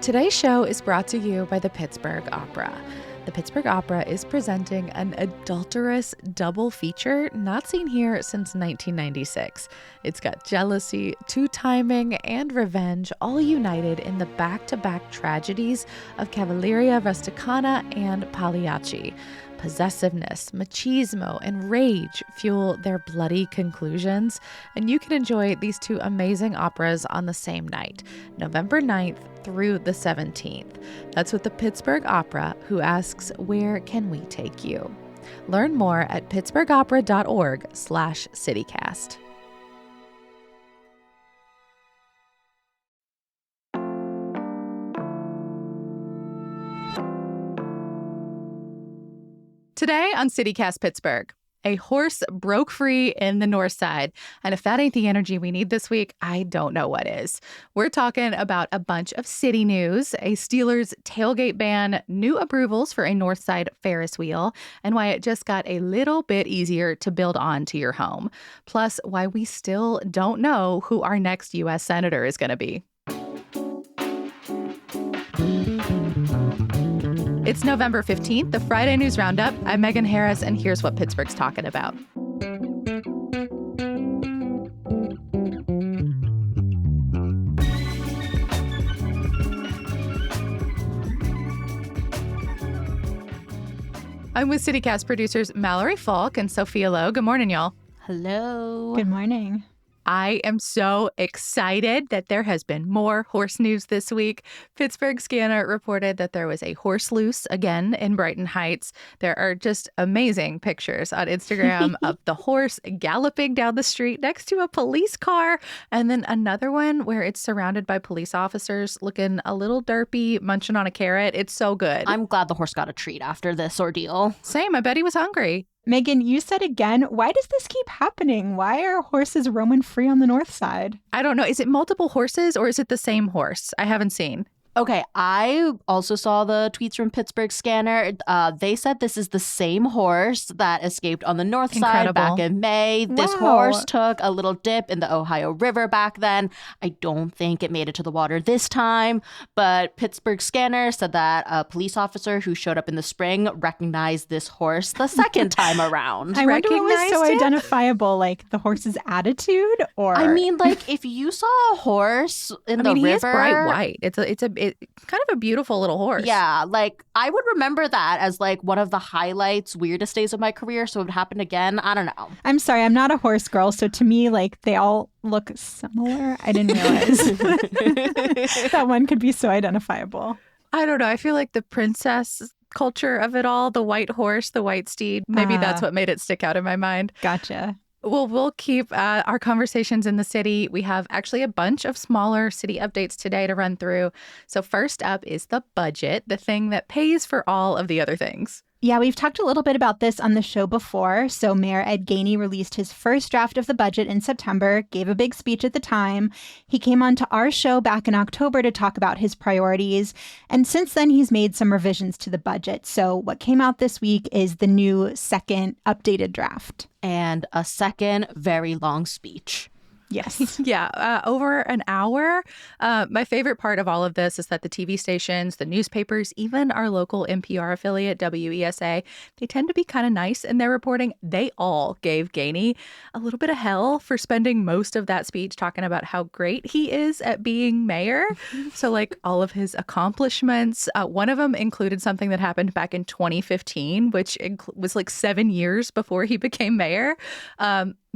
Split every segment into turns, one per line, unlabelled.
Today's show is brought to you by the Pittsburgh Opera. The Pittsburgh Opera is presenting an adulterous double feature not seen here since 1996. It's got jealousy, two-timing, and revenge all united in the back-to-back tragedies of Cavalleria Rusticana and Pagliacci. Possessiveness, machismo, and rage fuel their bloody conclusions, and you can enjoy these two amazing operas on the same night, November 9th through the 17th. That's with the Pittsburgh Opera, who asks, where can we take you? Learn more at pittsburghopera.org/citycast. Today on CityCast Pittsburgh, a horse broke free in the North Side. And if that ain't the energy we need this week, I don't know what is. We're talking about a bunch of city news, a Steelers tailgate ban, new approvals for a North Side Ferris wheel, and why it just got a little bit easier to build on to your home. Plus, why we still don't know who our next U.S. Senator is going to be. It's November 15th, the Friday News Roundup. I'm Megan Harris, and here's what Pittsburgh's talking about. I'm with CityCast producers Mallory Falk and Sophia Lowe. Good morning, y'all.
Hello.
Good morning.
I am so excited that there has been more horse news this week. Pittsburgh Scanner reported that there was a horse loose again in Brighton Heights. There are just amazing pictures on Instagram of the horse galloping down the street next to a police car. And then another one where it's surrounded by police officers looking a little derpy, munching on a carrot. It's so good.
I'm glad the horse got a treat after this ordeal.
Same. I bet he was hungry.
Megan, you said again, why does this keep happening? Why are horses roaming free on the North Side?
I don't know. Is it multiple horses or is it the same horse? I haven't seen.
Okay, I also saw the tweets from Pittsburgh Scanner. They said this is the same horse that escaped on the North Side back in May. This horse took a little dip in the Ohio River back then. I don't think it made it to the water this time, but Pittsburgh Scanner said that a police officer who showed up in the spring recognized this horse the second time around.
I wonder what was so identifiable, like the horse's attitude, or
I mean, like if you saw a horse in the river,
he is bright white. It's kind of a beautiful little horse.
Yeah, like I would remember that as like one of the highlights, weirdest days of my career. So it would happen again. I don't know.
I'm sorry, I'm not a horse girl. So to me, like they all look similar. I didn't realize that one could be so identifiable.
I don't know. I feel like the princess culture of it all, the white horse, the white steed, maybe that's what made it stick out in my mind.
Gotcha.
Well, we'll keep our conversations in the city. We have actually a bunch of smaller city updates today to run through. So first up is the budget, the thing that pays for all of the other things.
Yeah, we've talked a little bit about this on the show before. So Mayor Ed Gainey released his first draft of the budget in September, gave a big speech at the time. He came on to our show back in October to talk about his priorities. And since then, he's made some revisions to the budget. So what came out this week is the new second updated draft.
And a second very long speech.
Yes.
Yeah, over an hour. My favorite part of all of this is that the TV stations, the newspapers, even our local NPR affiliate, WESA, they tend to be kind of nice in their reporting. They all gave Gainey a little bit of hell for spending most of that speech talking about how great he is at being mayor. So like all of his accomplishments. One of them included something that happened back in 2015, which was like 7 years before he became mayor.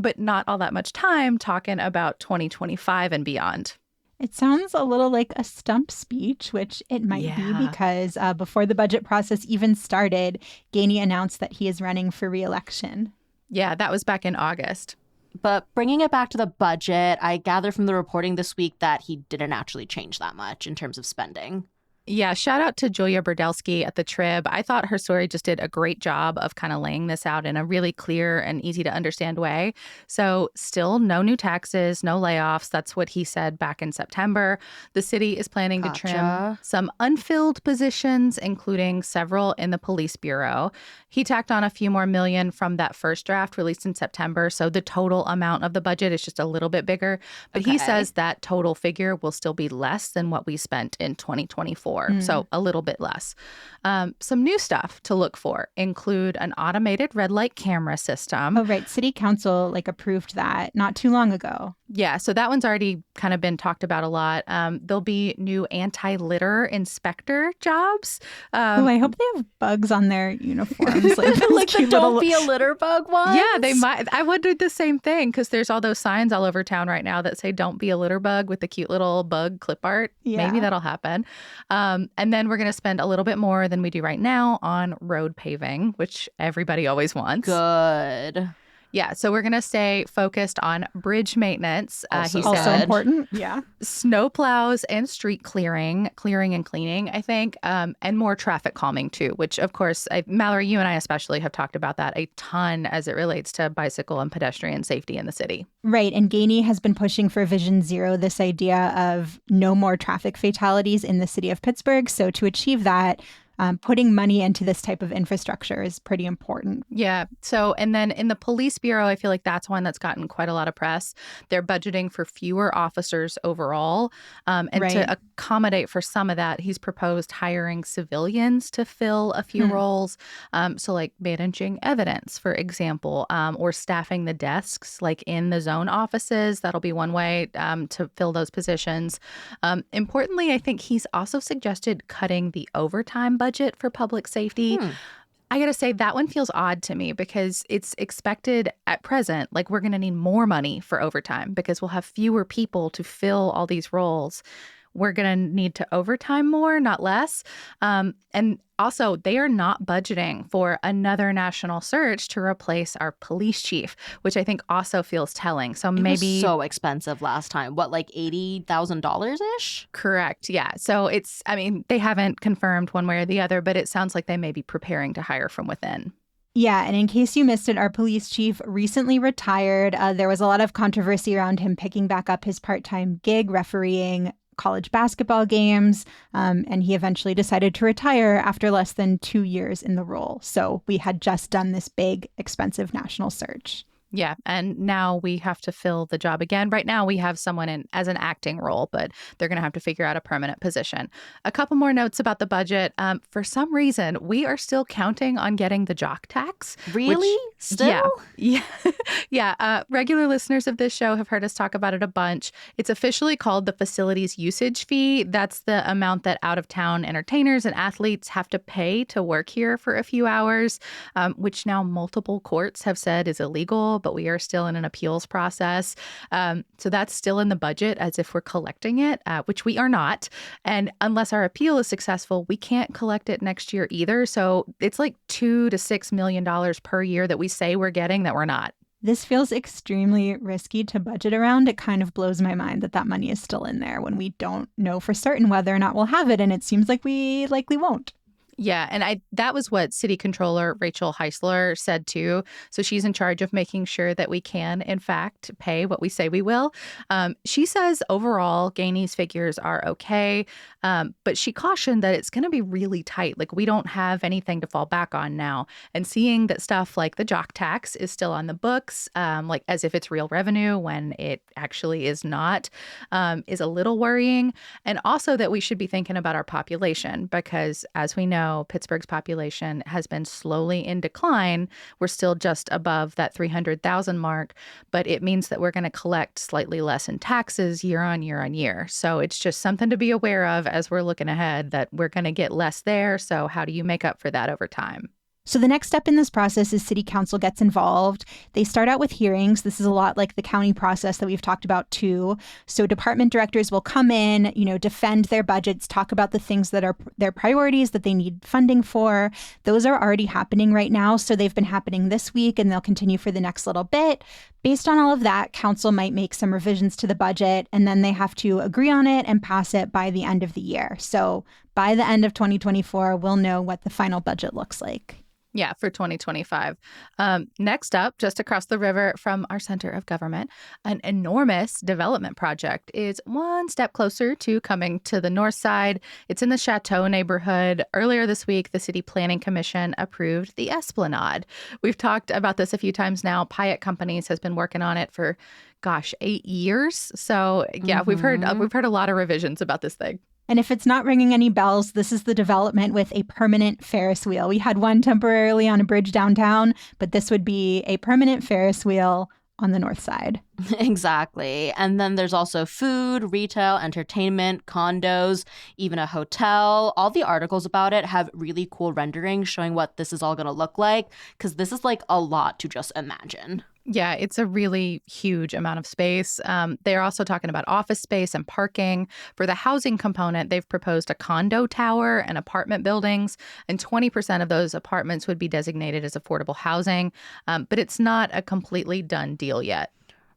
But not all that much time talking about 2025 and beyond.
It sounds a little like a stump speech, which it might be because before the budget process even started, Gainey announced that he is running for re-election.
Yeah, that was back in August.
But bringing it back to the budget, I gather from the reporting this week that he didn't actually change that much in terms of spending.
Yeah, shout out to Julia Berdelsky at the Trib. I thought her story just did a great job of kind of laying this out in a really clear and easy to understand way. So still no new taxes, no layoffs. That's what he said back in September. The city is planning to trim some unfilled positions, including several in the police bureau. He tacked on a few more million from that first draft released in September. So the total amount of the budget is just a little bit bigger. But he says that total figure will still be less than what we spent in 2024. So a little bit less. Some new stuff to look for include an automated red light camera system.
Oh, right. City Council approved that not too long ago.
Yeah, so that one's already kind of been talked about a lot. There'll be new anti-litter inspector jobs.
I hope they have bugs on their uniforms.
Like the don't be a litter bug ones?
Yeah, they might. I would do the same thing because there's all those signs all over town right now that say don't be a litter bug with the cute little bug clip art. Yeah. Maybe that'll happen. And then we're going to spend a little bit more than we do right now on road paving, which everybody always wants.
Good.
Yeah, so we're going to stay focused on bridge maintenance.
Also important. Yeah.
Snow plows and street clearing and cleaning, I think, and more traffic calming, too, which, of course, Mallory, you and I especially have talked about that a ton as it relates to bicycle and pedestrian safety in the city.
Right. And Gainey has been pushing for Vision Zero, this idea of no more traffic fatalities in the city of Pittsburgh. So to achieve that, putting money into this type of infrastructure is pretty important.
Yeah. So, and then in the police bureau, I feel like that's one that's gotten quite a lot of press. They're budgeting for fewer officers overall. And to accommodate for some of that, he's proposed hiring civilians to fill a few roles. So like managing evidence, for example, or staffing the desks like in the zone offices. That'll be one way to fill those positions. Importantly, I think he's also suggested cutting the overtime budget for public safety. I got to say, that one feels odd to me because it's expected at present, like we're going to need more money for overtime because we'll have fewer people to fill all these roles. We're going to need to overtime more, not less. And also, they are not budgeting for another national search to replace our police chief, which I think also feels telling. So maybe
it was so expensive last time. What, like $80,000-ish?
Correct. Yeah. So they haven't confirmed one way or the other, but it sounds like they may be preparing to hire from within.
Yeah, and in case you missed it, our police chief recently retired. There was a lot of controversy around him picking back up his part-time gig refereeing college basketball games, and he eventually decided to retire after less than 2 years in the role. So we had just done this big, expensive national search.
Yeah, and now we have to fill the job again. Right now, we have someone in as an acting role, but they're going to have to figure out a permanent position. A couple more notes about the budget. For some reason, we are still counting on getting the jock tax.
Really? Still?
Yeah. Yeah. Regular listeners of this show have heard us talk about it a bunch. It's officially called the facilities usage fee. That's the amount that out-of-town entertainers and athletes have to pay to work here for a few hours, which now multiple courts have said is illegal, but we are still in an appeals process. So that's still in the budget as if we're collecting it, which we are not. And unless our appeal is successful, we can't collect it next year either. So it's like $2 to $6 million per year that we say we're getting that we're not.
This feels extremely risky to budget around. It kind of blows my mind that money is still in there when we don't know for certain whether or not we'll have it. And it seems like we likely won't.
Yeah, and that was what City Controller Rachel Heisler said too. So she's in charge of making sure that we can, in fact, pay what we say we will. She says overall, Gainey's figures are okay, but she cautioned that it's going to be really tight. Like we don't have anything to fall back on now. And seeing that stuff like the jock tax is still on the books, like as if it's real revenue when it actually is not, is a little worrying. And also that we should be thinking about our population because, as we know, Pittsburgh's population has been slowly in decline. We're still just above that 300,000 mark, but it means that we're going to collect slightly less in taxes year on year on year. So it's just something to be aware of as we're looking ahead that we're going to get less there. So how do you make up for that over time?
So the next step in this process is City Council gets involved. They start out with hearings. This is a lot like the county process that we've talked about too. So department directors will come in, defend their budgets, talk about the things that are their priorities that they need funding for. Those are already happening right now. So they've been happening this week and they'll continue for the next little bit. Based on all of that, council might make some revisions to the budget, and then they have to agree on it and pass it by the end of the year. So by the end of 2024, we'll know what the final budget looks like.
Yeah, for 2025. Next up, just across the river from our center of government, an enormous development project is one step closer to coming to the north side. It's in the Chateau neighborhood. Earlier this week, the City Planning Commission approved the Esplanade. We've talked about this a few times now. Pyatt Companies has been working on it for, 8 years. So yeah, we've heard a lot of revisions about this thing.
And if it's not ringing any bells, this is the development with a permanent Ferris wheel. We had one temporarily on a bridge downtown, but this would be a permanent Ferris wheel on the north side.
Exactly. And then there's also food, retail, entertainment, condos, even a hotel. All the articles about it have really cool renderings showing what this is all going to look like, because this is like a lot to just imagine.
Yeah, it's a really huge amount of space. They're also talking about office space and parking. For the housing component, they've proposed a condo tower and apartment buildings, and 20% of those apartments would be designated as affordable housing. But it's not a completely done deal yet.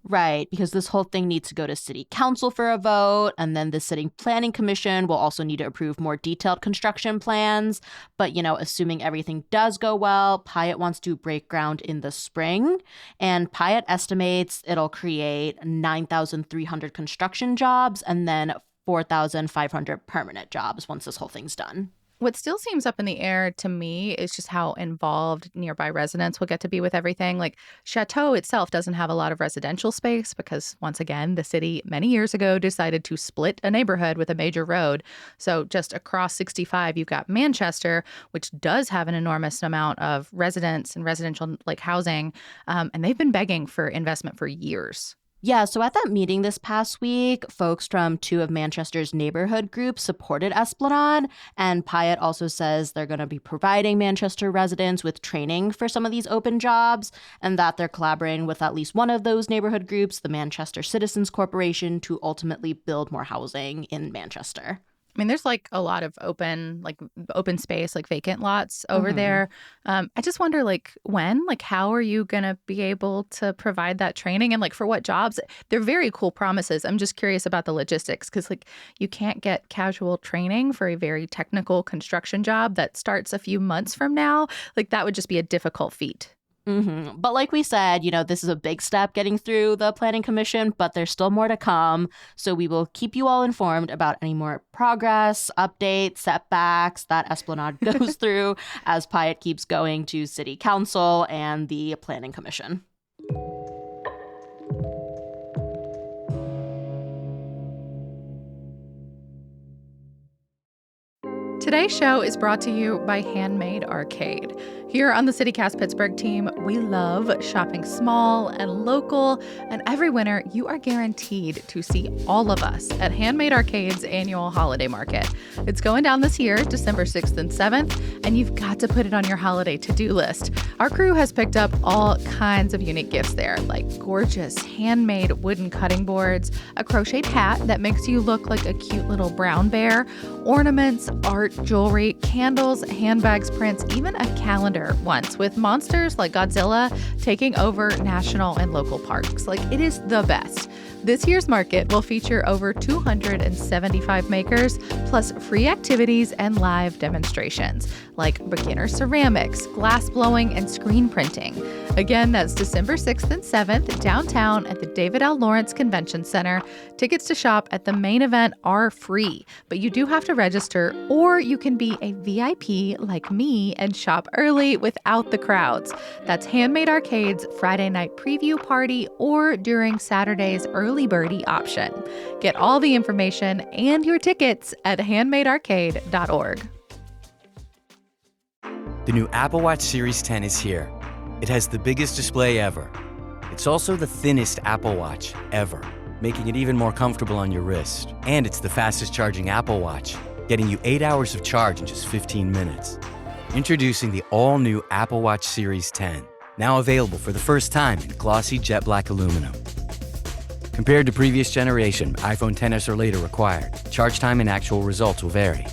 Right, because this whole thing needs to go to city council for a vote, and then the city planning commission will also need to approve more detailed construction plans. But, assuming everything does go well, Pyatt wants to break ground in the spring, and Pyatt estimates it'll create 9,300 construction jobs and then 4,500 permanent jobs once this whole thing's done.
What still seems up in the air to me is just how involved nearby residents will get to be with everything. Like Chateau itself doesn't have a lot of residential space because, once again, the city many years ago decided to split a neighborhood with a major road. So just across 65, you've got Manchester, which does have an enormous amount of residents and residential housing. And they've been begging for investment for years.
Yeah, so at that meeting this past week, folks from two of Manchester's neighborhood groups supported Esplanade, and Pyatt also says they're going to be providing Manchester residents with training for some of these open jobs, and that they're collaborating with at least one of those neighborhood groups, the Manchester Citizens Corporation, to ultimately build more housing in Manchester.
I mean, there's a lot of open space, vacant lots over there. I just wonder, when, how are you going to be able to provide that training and for what jobs? They're very cool promises. I'm just curious about the logistics because you can't get casual training for a very technical construction job that starts a few months from now. That would just be a difficult feat.
Mm-hmm. But like we said, this is a big step getting through the Planning Commission, but there's still more to come. So we will keep you all informed about any more progress, updates, setbacks that Esplanade goes through as Pyatt keeps going to City Council and the Planning Commission.
Today's show is brought to you by Handmade Arcade. Here on the CityCast Pittsburgh team, we love shopping small and local, and every winter you are guaranteed to see all of us at Handmade Arcade's annual holiday market. It's going down this year, December 6th and 7th, and you've got to put it on your holiday to-do list. Our crew has picked up all kinds of unique gifts there, like gorgeous handmade wooden cutting boards, a crocheted hat that makes you look like a cute little brown bear, ornaments, art, jewelry, candles, handbags, prints, even a calendar once with monsters like Godzilla taking over national and local parks. It is the best. This year's market will feature over 275 makers, plus free activities and live demonstrations, like beginner ceramics, glass blowing, and screen printing. Again, that's December 6th and 7th, downtown at the David L. Lawrence Convention Center. Tickets to shop at the main event are free, but you do have to register, or you can be a VIP like me and shop early without the crowds. That's Handmade Arcade's Friday night preview party or during Saturday's early birdie option. Get all the information and your tickets at handmadearcade.org.
The new Apple Watch Series 10 is here. It has the biggest display ever. It's also the thinnest Apple Watch ever, making it even more comfortable on your wrist. And it's the fastest charging Apple Watch, getting you 8 hours of charge in just 15 minutes. Introducing the all-new Apple Watch Series 10, now available for the first time in glossy jet black aluminum. Compared to previous generation, iPhone XS or later required. Charge time and actual results will vary.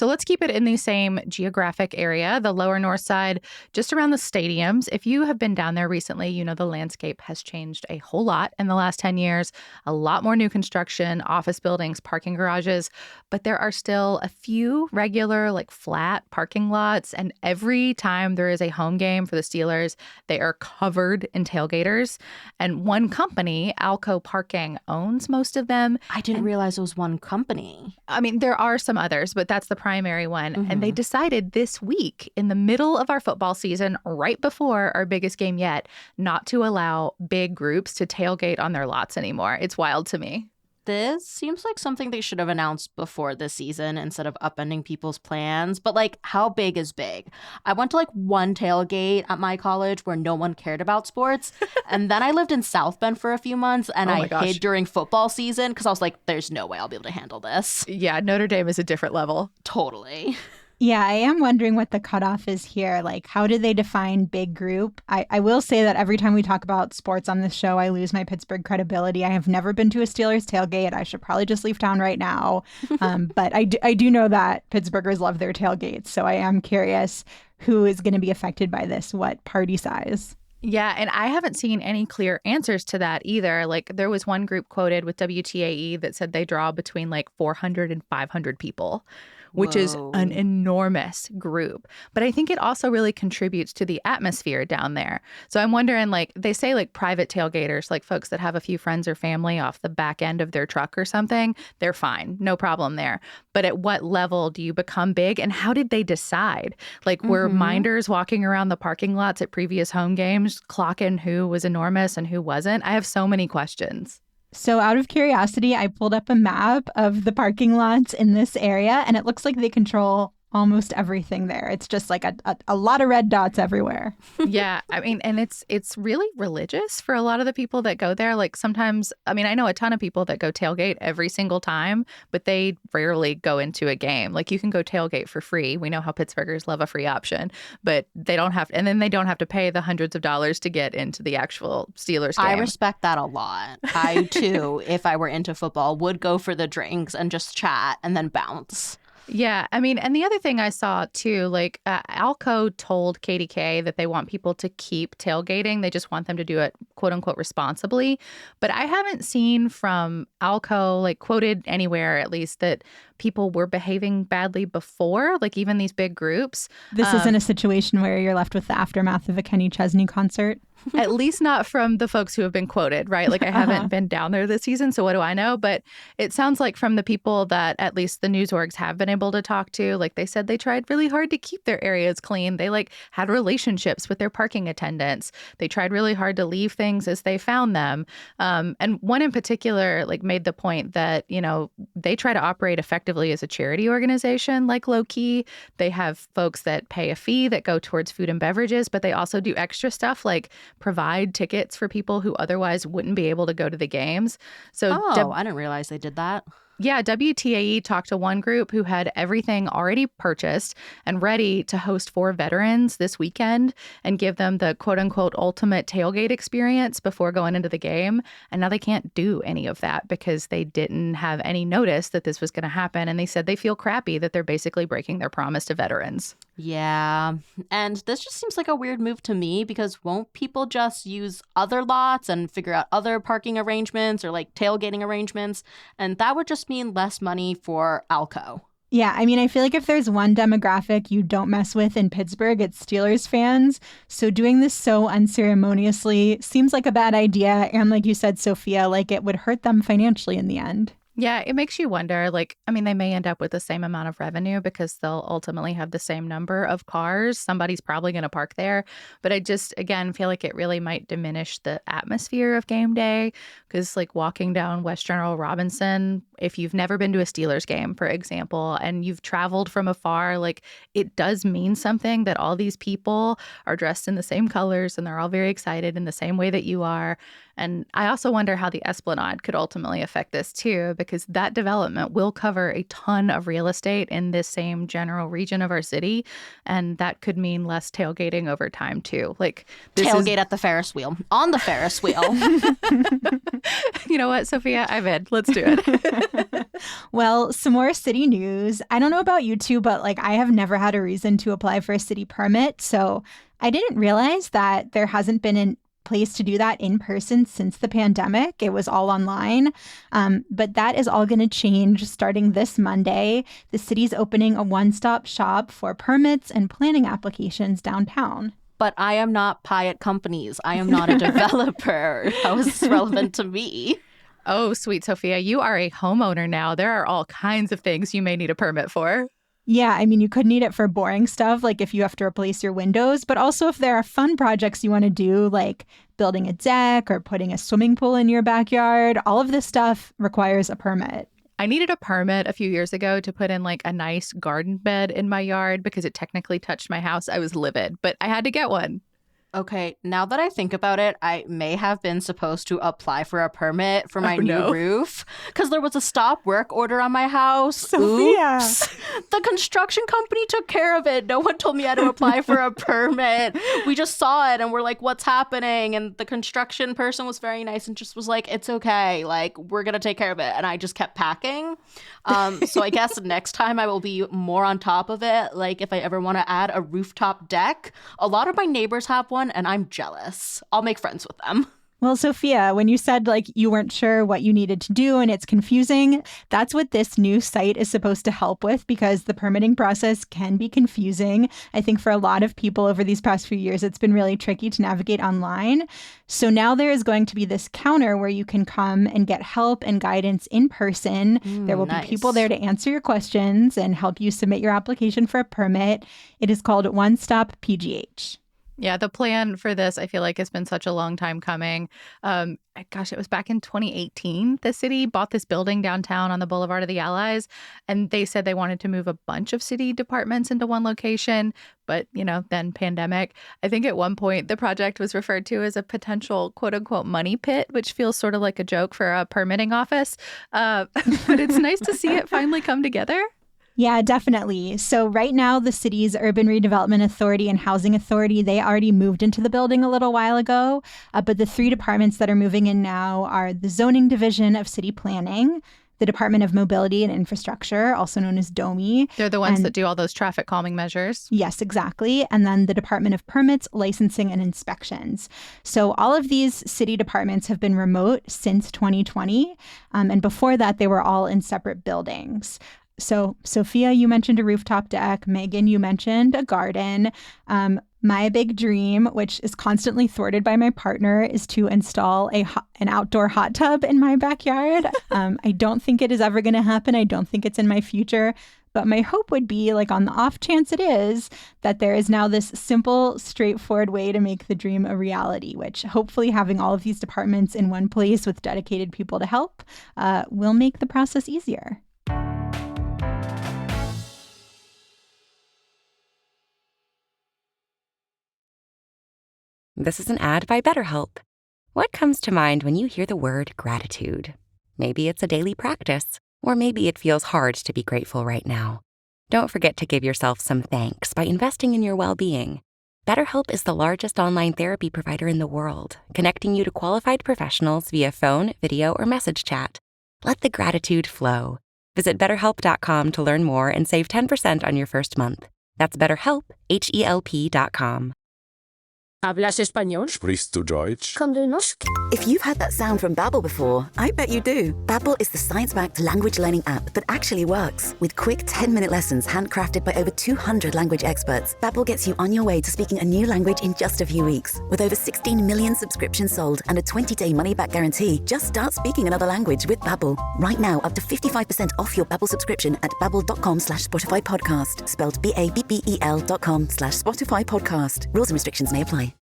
So let's keep it in the same geographic area, the lower north side, just around the stadiums. If you have been down there recently, you know the landscape has changed a whole lot in the last 10 years. A lot more new construction, office buildings, parking garages, but there are still a few regular, like flat parking lots. And every time there is a home game for the Steelers, they are covered in tailgaters. And one company, Alco Parking, owns most of them.
I didn't realize it was one company.
I mean, there are some others, but that's the primary one. Mm-hmm. And they decided this week, in the middle of our football season, right before our biggest game yet, not to allow big groups to tailgate on their lots anymore. It's wild to me.
This seems like something they should have announced before this season instead of upending people's plans. But, like, how big is big? I went to, like, one tailgate at my college where no one cared about sports. And then I lived in South Bend for a few months, and I hid during football season because I was like, there's no way I'll be able to handle this.
Yeah, Notre Dame is a different level.
Totally.
Yeah, I am wondering what the cutoff is here. Like, how do they define big group? I will say that every time we talk about sports on this show, I lose my Pittsburgh credibility. I have never been to a Steelers tailgate. I should probably just leave town right now. But I do know that Pittsburghers love their tailgates. So I am curious who is going to be affected by this, what party size.
Yeah, and I haven't seen any clear answers to that either. Like, there was one group quoted with WTAE that said they draw between like 400 and 500 people, which is an enormous group. But I think it also really contributes to the atmosphere down there. So I'm wondering, like, they say like private tailgaters, like folks that have a few friends or family off the back end of their truck or something, they're fine. No problem there. But at what level do you become big? And how did they decide? Like, were minders walking around the parking lots at previous home games, clocking who was enormous and who wasn't? I have so many questions.
So out of curiosity, I pulled up a map of the parking lots in this area, and it looks like they control almost everything there. It's just like a lot of red dots everywhere.
Yeah, I mean, and it's really religious for a lot of the people that go there. Like sometimes, I mean, I know a ton of people that go tailgate every single time, but they rarely go into a game. Like you can go tailgate for free. We know how Pittsburghers love a free option, but they don't have, and then they don't have to pay the hundreds of dollars to get into the actual Steelers game.
I respect that a lot. I too, if I were into football, would go for the drinks and just chat and then bounce.
Yeah, I mean, and the other thing I saw too, like Alco told KDK that they want people to keep tailgating. They just want them to do it, quote unquote, responsibly. But I haven't seen from Alco, like quoted anywhere at least, that people were behaving badly before, like even these big groups.
This isn't a situation where you're left with the aftermath of a Kenny Chesney concert.
At least not from the folks who have been quoted, right? Like I haven't been down there this season, so what do I know? But it sounds like from the people that at least the news orgs have been able to talk to, like they said they tried really hard to keep their areas clean. They like had relationships with their parking attendants. They tried really hard to leave things as they found them. And one in particular like made the point that, you know, they try to operate effectively as a charity organization, like low key. They have folks that pay a fee that go towards food and beverages, but they also do extra stuff like provide tickets for people who otherwise wouldn't be able to go to the games. So
I didn't realize they did that.
Yeah, WTAE talked to one group who had everything already purchased and ready to host 4 veterans this weekend and give them the quote-unquote ultimate tailgate experience before going into the game. And now they can't do any of that because they didn't have any notice that this was going to happen. And they said they feel crappy that they're basically breaking their promise to veterans.
Yeah, and this just seems like a weird move to me because won't people just use other lots and figure out other parking arrangements or like tailgating arrangements? And that would just mean less money for Alco.
Yeah, I mean, I feel like if there's one demographic you don't mess with in Pittsburgh, it's Steelers fans. So doing this so unceremoniously seems like a bad idea. And like you said, Sophia, like it would hurt them financially in the end.
Yeah, it makes you wonder, like, I mean, they may end up with the same amount of revenue because they'll ultimately have the same number of cars. Somebody's probably going to park there. But I just, again, feel like it really might diminish the atmosphere of game day because, like, walking down West General Robinson, if you've never been to a Steelers game, for example, and you've traveled from afar, like, it does mean something that all these people are dressed in the same colors and they're all very excited in the same way that you are. And I also wonder how the Esplanade could ultimately affect this, too, because that development will cover a ton of real estate in this same general region of our city. And that could mean less tailgating over time, too. Like
tailgate at the Ferris wheel, on the Ferris wheel.
You know what, Sophia? I'm in. Let's do it.
Well, some more city news. I don't know about you two, but I have never had a reason to apply for a city permit. So I didn't realize that there hasn't been a place to do that in person since the pandemic. It was all online. But that is all going to change starting this Monday. The city's opening a one-stop shop for permits and planning applications downtown.
But I am not Pyatt Companies. I am not a developer. How is this relevant to me?
Oh, sweet Sophia, you are a homeowner now. There are all kinds of things you may need a permit for.
Yeah, I mean, you could need it for boring stuff, like if you have to replace your windows, but also if there are fun projects you want to do, like building a deck or putting a swimming pool in your backyard. All of this stuff requires a permit.
I needed a permit a few years ago to put in a nice garden bed in my yard because it technically touched my house. I was livid, but I had to get one.
Okay, now that I think about it, I may have been supposed to apply for a permit for my new roof because there was a stop work order on my house.
Sophia.
Oops. The construction company took care of it. No one told me I had to apply for a permit. We just saw it and we're like, what's happening? And the construction person was very nice and just was like, it's okay. We're going to take care of it. And I just kept packing. So I guess next time I will be more on top of it. If I ever want to add a rooftop deck, a lot of my neighbors have one. And I'm jealous. I'll make friends with them.
Well, Sophia, when you said you weren't sure what you needed to do and it's confusing, that's what this new site is supposed to help with because the permitting process can be confusing. I think for a lot of people over these past few years, it's been really tricky to navigate online. So now there is going to be this counter where you can come and get help and guidance in person. There will be people there to answer your questions and help you submit your application for a permit. It is called One Stop PGH.
Yeah, the plan for this, I feel like, has been such a long time coming. It was back in 2018. The city bought this building downtown on the Boulevard of the Allies, and they said they wanted to move a bunch of city departments into one location. But, then pandemic. I think at one point the project was referred to as a potential quote unquote money pit, which feels sort of like a joke for a permitting office. But it's nice to see it finally come together.
Yeah, definitely. So right now, the city's Urban Redevelopment Authority and Housing Authority, they already moved into the building a little while ago. But the three departments that are moving in now are the Zoning Division of City Planning, the Department of Mobility and Infrastructure, also known as DOMI.
They're the ones that do all those traffic calming measures.
Yes, exactly. And then the Department of Permits, Licensing, and Inspections. So all of these city departments have been remote since 2020. And before that, they were all in separate buildings. So, Sophia, you mentioned a rooftop deck. Megan, you mentioned a garden. My big dream, which is constantly thwarted by my partner, is to install an outdoor hot tub in my backyard. I don't think it is ever going to happen. I don't think it's in my future. But my hope would be, on the off chance it is, that there is now this simple, straightforward way to make the dream a reality, which hopefully having all of these departments in one place with dedicated people to help will make the process easier.
This is an ad by BetterHelp. What comes to mind when you hear the word gratitude? Maybe it's a daily practice, or maybe it feels hard to be grateful right now. Don't forget to give yourself some thanks by investing in your well-being. BetterHelp is the largest online therapy provider in the world, connecting you to qualified professionals via phone, video, or message chat. Let the gratitude flow. Visit BetterHelp.com to learn more and save 10% on your first month. That's BetterHelp, HELP.com.
¿Hablas español?
Sprichst du Deutsch?
Kan du norsk?
If you've had that sound from Babbel before, I bet you do. Babbel is the science-backed language learning app that actually works. With quick 10-minute lessons handcrafted by over 200 language experts, Babbel gets you on your way to speaking a new language in just a few weeks. With over 16 million subscriptions sold and a 20-day money-back guarantee, just start speaking another language with Babbel. Right now, up to 55% off your Babbel subscription at babbel.com/Spotify podcast. Spelled BABBEL.com/Spotify podcast. Rules and restrictions may apply.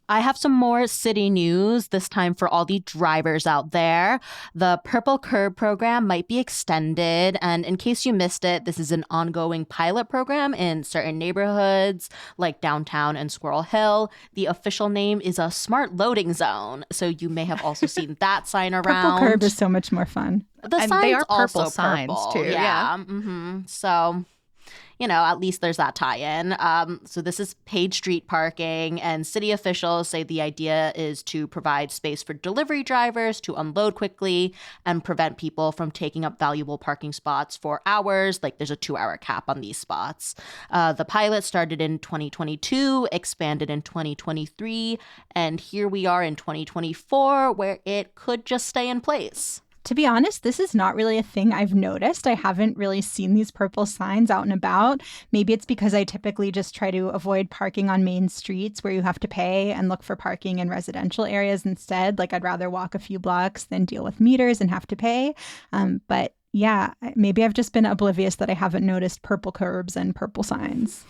I have some more city news, this time for all the drivers out there. The Purple Curb program might be extended, and in case you missed it, this is an ongoing pilot program in certain neighborhoods like downtown and Squirrel Hill. The official name is a smart loading zone, so you may have also seen that sign around.
Purple Curb is so much more fun.
The
and
signs
they are purple
also
signs
purple.
too. Yeah.
So, at least there's that tie-in. So this is paid street parking, and city officials say the idea is to provide space for delivery drivers to unload quickly and prevent people from taking up valuable parking spots for hours. Like, there's a 2-hour cap on these spots. The pilot started in 2022, expanded in 2023, and here we are in 2024, where it could just stay in place.
To be honest, this is not really a thing I've noticed. I haven't really seen these purple signs out and about. Maybe it's because I typically just try to avoid parking on main streets where you have to pay and look for parking in residential areas instead. Like, I'd rather walk a few blocks than deal with meters and have to pay. But yeah, maybe I've just been oblivious that I haven't noticed purple curbs and purple signs.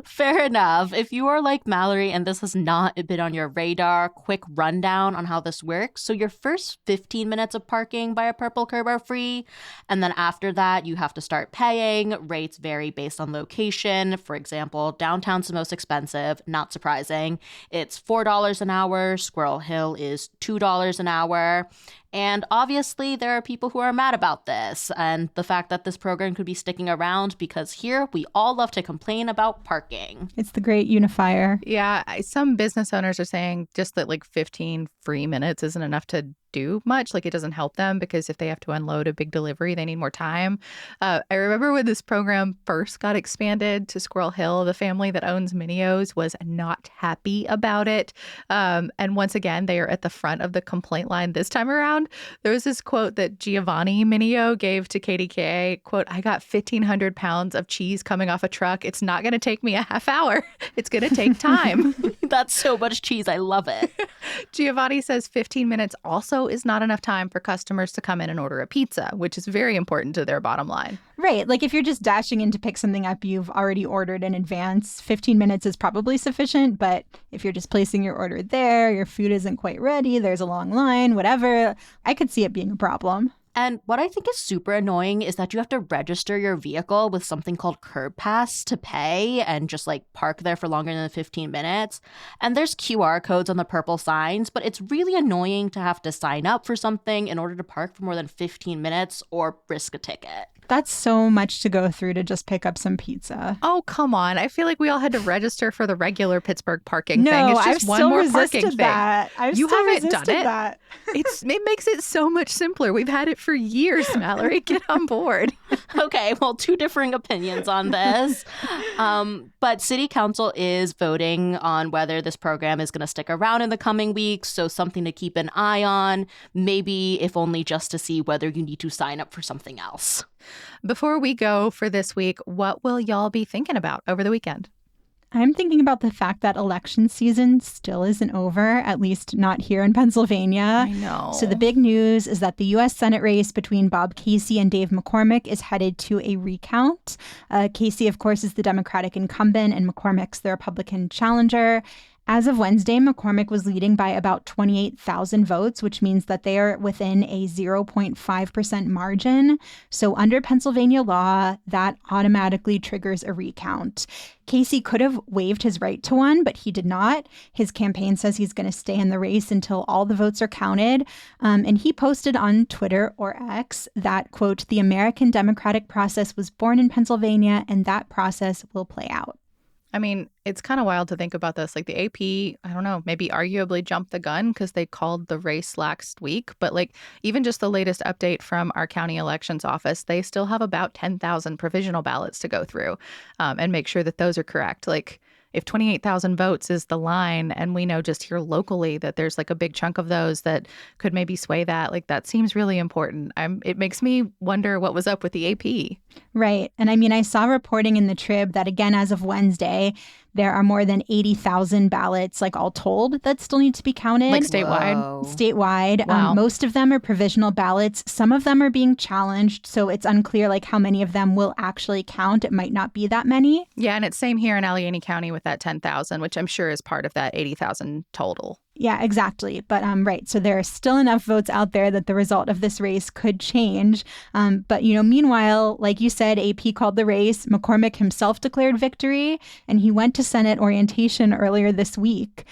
Fair enough. If you are like Mallory and this has not been on your radar, quick rundown on how this works. So your first 15 minutes of parking by a purple curb are free. And then after that, you have to start paying. Rates vary based on location. For example, downtown's the most expensive. Not surprising. It's $4 an hour. Squirrel Hill is $2 an hour. And obviously, there are people who are mad about this and the fact that this program could be sticking around, because here we all love to complain about parking.
It's the great unifier.
Yeah, some business owners are saying just that 15 free minutes isn't enough to do much. Like, it doesn't help them because if they have to unload a big delivery, they need more time. I remember when this program first got expanded to Squirrel Hill, the family that owns Minio's was not happy about it. And once again, they are at the front of the complaint line this time around. There was this quote that Giovanni Minio gave to KDKA, quote, "I got 1,500 pounds of cheese coming off a truck. It's not going to take me a half hour. It's going to take time."
That's so much cheese. I love it.
Giovanni says 15 minutes also is not enough time for customers to come in and order a pizza, which is very important to their bottom line.
Right. Like, if you're just dashing in to pick something up you've already ordered in advance, 15 minutes is probably sufficient. But if you're just placing your order there, your food isn't quite ready, there's a long line, whatever, I could see it being a problem.
And what I think is super annoying is that you have to register your vehicle with something called Curb Pass to pay and just park there for longer than 15 minutes. And there's QR codes on the purple signs, but it's really annoying to have to sign up for something in order to park for more than 15 minutes or risk a ticket.
That's so much to go through to just pick up some pizza.
Oh, come on. I feel like we all had to register for the regular Pittsburgh parking thing.
No,
It's just
I've
one
still
more
resisted
parking
that.
thing. You haven't done it. It makes it so much simpler. We've had it for years, Mallory. Get on board.
Okay, well, two differing opinions on this. But City Council is voting on whether this program is going to stick around in the coming weeks, so something to keep an eye on, maybe if only just to see whether you need to sign up for something else.
Before we go for this week, what will y'all be thinking about over the weekend?
I'm thinking about the fact that election season still isn't over, at least not here in Pennsylvania.
I know.
So the big news is that the U.S. Senate race between Bob Casey and Dave McCormick is headed to a recount. Casey, of course, is the Democratic incumbent and McCormick's the Republican challenger. As of Wednesday, McCormick was leading by about 28,000 votes, which means that they are within a 0.5% margin. So under Pennsylvania law, that automatically triggers a recount. Casey could have waived his right to one, but he did not. His campaign says he's going to stay in the race until all the votes are counted. And he posted on Twitter or X that, quote, "The American democratic process was born in Pennsylvania, and that process will play out."
I mean, it's kind of wild to think about this. Like, the AP, I don't know, maybe arguably jumped the gun because they called the race last week. But even just the latest update from our county elections office, they still have about 10,000 provisional ballots to go through and make sure that those are correct. If 28,000 votes is the line, and we know just here locally that there's a big chunk of those that could maybe sway that, that seems really important. It makes me wonder what was up with the AP.
Right. And I saw reporting in the Trib that, again, as of Wednesday, there are more than 80,000 ballots, all told, that still need to be counted.
Statewide?
Whoa.
Statewide.
Wow.
Most of them are provisional ballots. Some of them are being challenged, so it's unclear, how many of them will actually count. It might not be that many.
Yeah, and it's same here in Allegheny County with that 10,000, which I'm sure is part of that 80,000 total.
Yeah, exactly. But right. So there are still enough votes out there that the result of this race could change. But, meanwhile, like you said, AP called the race. McCormick himself declared victory, and he went to Senate orientation earlier this week.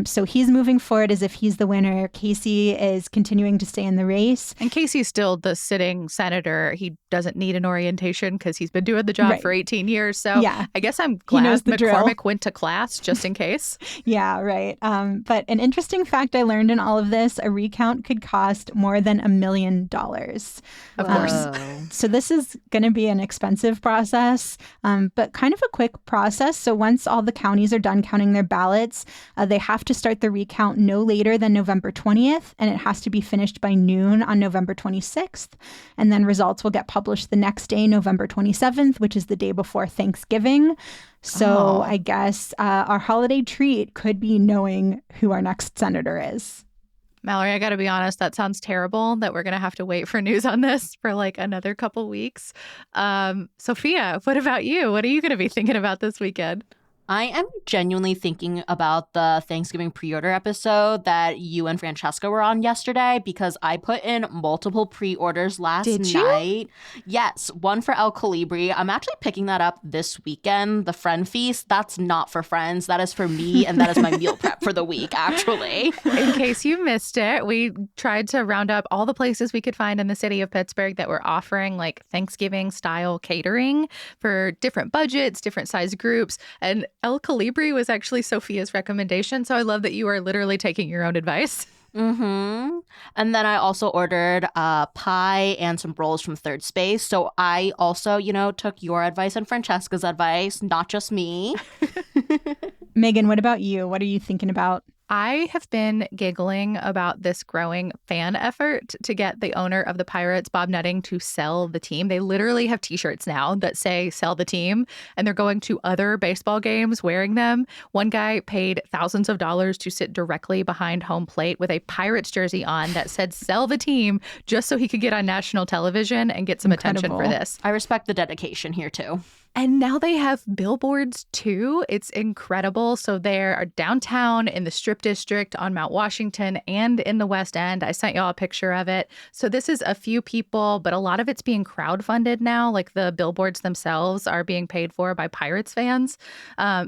So he's moving forward as if he's the winner. Casey is continuing to stay in the race.
And Casey's still the sitting senator. He doesn't need an orientation because he's been doing the job for 18 years. So
yeah.
I guess I'm glad McCormick
drill.
went to class just in case.
Yeah, right. But an interesting fact I learned in all of this, a recount could cost more than $1 million.
Of course.
So this is going to be an expensive process, but kind of a quick process. So once all the counties are done counting their ballots, they have to start the recount no later than November 20th, and it has to be finished by noon on November 26th. And then results will get published the next day, November 27th, which is the day before Thanksgiving. So I guess our holiday treat could be knowing who our next senator is.
Mallory, I got to be honest, that sounds terrible that we're going to have to wait for news on this for like another couple weeks. Sophia, what about you? What are you going to be thinking about this weekend?
I am genuinely thinking about the Thanksgiving pre-order episode that you and Francesca were on yesterday because I put in multiple pre-orders last night. Yes, one for El Colibri. I'm actually picking that up this weekend. The Friend Feast, that's not for friends. That is for me, and that is my meal prep for the week, actually.
In case you missed it, we tried to round up all the places we could find in the city of Pittsburgh that were offering like Thanksgiving-style catering for different budgets, different size groups, and El Colibri was actually Sophia's recommendation, so I love that you are literally taking your own advice.
Mm-hmm. And then I also ordered pie and some rolls from Third Space. So I also, took your advice and Francesca's advice, not just me.
Megan, what about you? What are you thinking about?
I have been giggling about this growing fan effort to get the owner of the Pirates, Bob Nutting, to sell the team. They literally have T-shirts now that say sell the team, and they're going to other baseball games wearing them. One guy paid thousands of dollars to sit directly behind home plate with a Pirates jersey on that said sell the team just so he could get on national television and get some attention for this.
I respect the dedication here, too.
And now they have billboards, too. It's incredible. So they are downtown in the Strip District on Mount Washington and in the West End. I sent y'all a picture of it. So this is a few people, but a lot of it's being crowdfunded now. Like the billboards themselves are being paid for by Pirates fans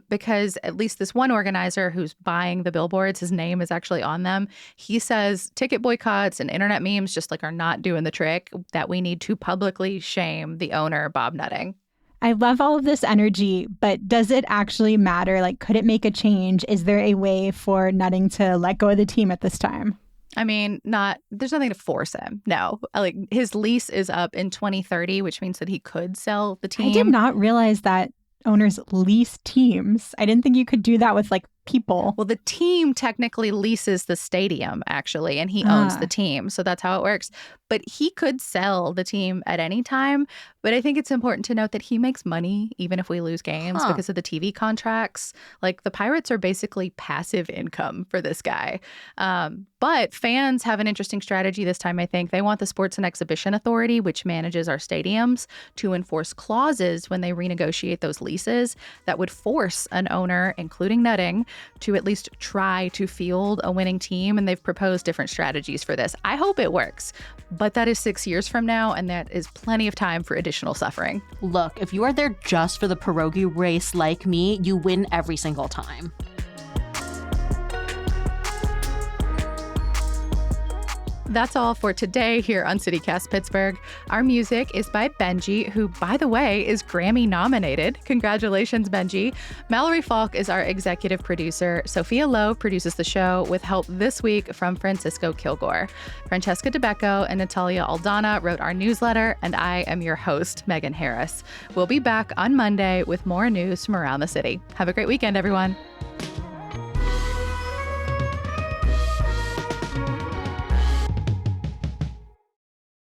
because at least this one organizer who's buying the billboards, his name is actually on them. He says ticket boycotts and internet memes just like are not doing the trick, that we need to publicly shame the owner, Bob Nutting.
I love all of this energy, but does it actually matter? Like, could it make a change? Is there a way for Nutting to let go of the team at this time?
I mean, there's nothing to force him. No, like his lease is up in 2030, which means that he could sell the team.
I did not realize that owners lease teams. I didn't think you could do that with like people.
Well, the team technically leases the stadium, actually, and he owns the team. So that's how it works. But he could sell the team at any time. But I think it's important to note that he makes money even if we lose games because of the TV contracts. Like the Pirates are basically passive income for this guy. But fans have an interesting strategy this time, I think. They want the Sports and Exhibition Authority, which manages our stadiums, to enforce clauses when they renegotiate those leases that would force an owner, including Nutting, to at least try to field a winning team. And they've proposed different strategies for this. I hope it works. But that is 6 years from now, and that is plenty of time for additional suffering.
Look, if you are there just for the pierogi race like me, you win every single time.
That's all for today here on CityCast Pittsburgh. Our music is by Benji, who, by the way, is Grammy nominated. Congratulations, Benji. Mallory Falk is our executive producer. Sophia Lowe produces the show with help this week from Francisco Kilgore. Francesca DeBecco and Natalia Aldana wrote our newsletter, and I am your host, Megan Harris. We'll be back on Monday with more news from around the city. Have a great weekend, everyone.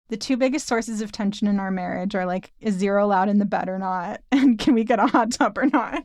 The two biggest sources of tension in our marriage are like, is Zero allowed in the bed or not? And can we get a hot tub or not?